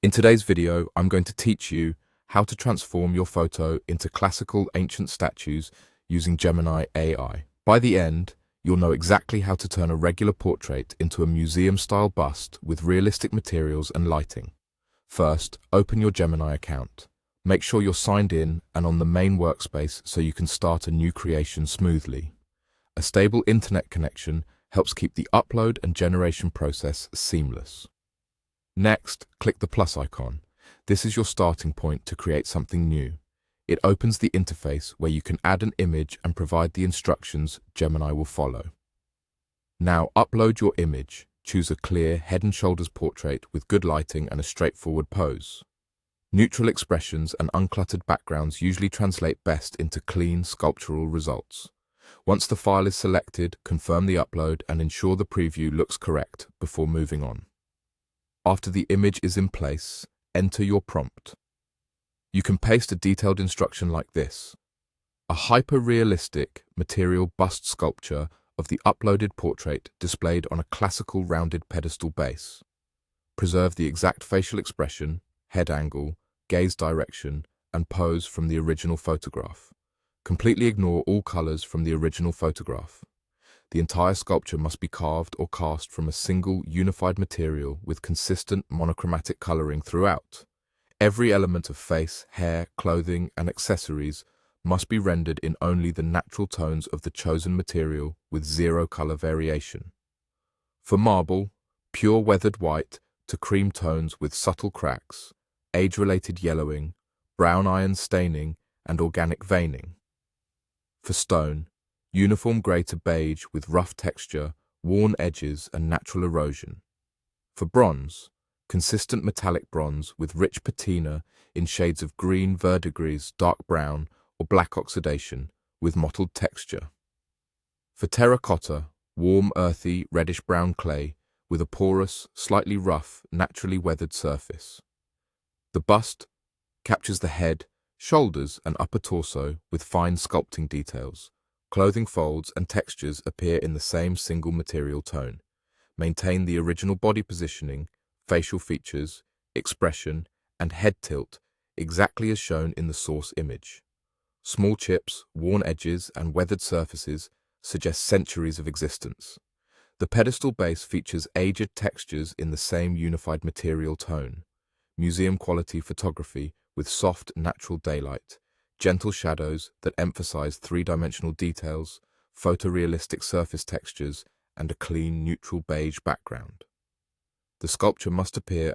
In today's video, I'm going to teach you how to transform your photo into classical ancient statues using Gemini AI. By the end, you'll know exactly how to turn a regular portrait into a museum-style bust with realistic materials and lighting. First, open your Gemini account. Make sure you're signed in and on the main workspace so you can start a new creation smoothly. A stable internet connection helps keep the upload and generation process seamless. Next, click the plus icon. This is your starting point to create something new. It opens the interface where you can add an image and provide the instructions Gemini will follow. Now upload your image. Choose a clear head and shoulders portrait with good lighting and a straightforward pose. Neutral expressions and uncluttered backgrounds usually translate best into clean sculptural results. Once the file is selected, confirm the upload and ensure the preview looks correct before moving on. After the image is in place, enter your prompt. You can paste a detailed instruction like this: a hyper-realistic material bust sculpture of the uploaded portrait displayed on a classical rounded pedestal base. Preserve the exact facial expression, head angle, gaze direction, and pose from the original photograph. Completely ignore all colors from the original photograph. The entire sculpture must be carved or cast from a single unified material with consistent monochromatic coloring throughout. Every element of face, hair, clothing, and accessories must be rendered in only the natural tones of the chosen material with zero color variation. For marble, pure weathered white to cream tones with subtle cracks, age-related yellowing, brown iron staining, and organic veining. For stone, uniform grey to beige with rough texture, worn edges, and natural erosion. For bronze, consistent metallic bronze with rich patina in shades of green, verdigris, dark brown, or black oxidation with mottled texture. For terracotta, warm, earthy, reddish-brown clay with a porous, slightly rough, naturally weathered surface. The bust captures the head, shoulders, and upper torso with fine sculpting details. Clothing folds and textures appear in the same single material tone. Maintain the original body positioning, facial features, expression, and head tilt exactly as shown in the source image. Small chips, worn edges, and weathered surfaces suggest centuries of existence. The pedestal base features aged textures in the same unified material tone. Museum-quality photography with soft, natural daylight, gentle shadows that emphasize three-dimensional details, photorealistic surface textures, and a clean, neutral beige background. The sculpture must appear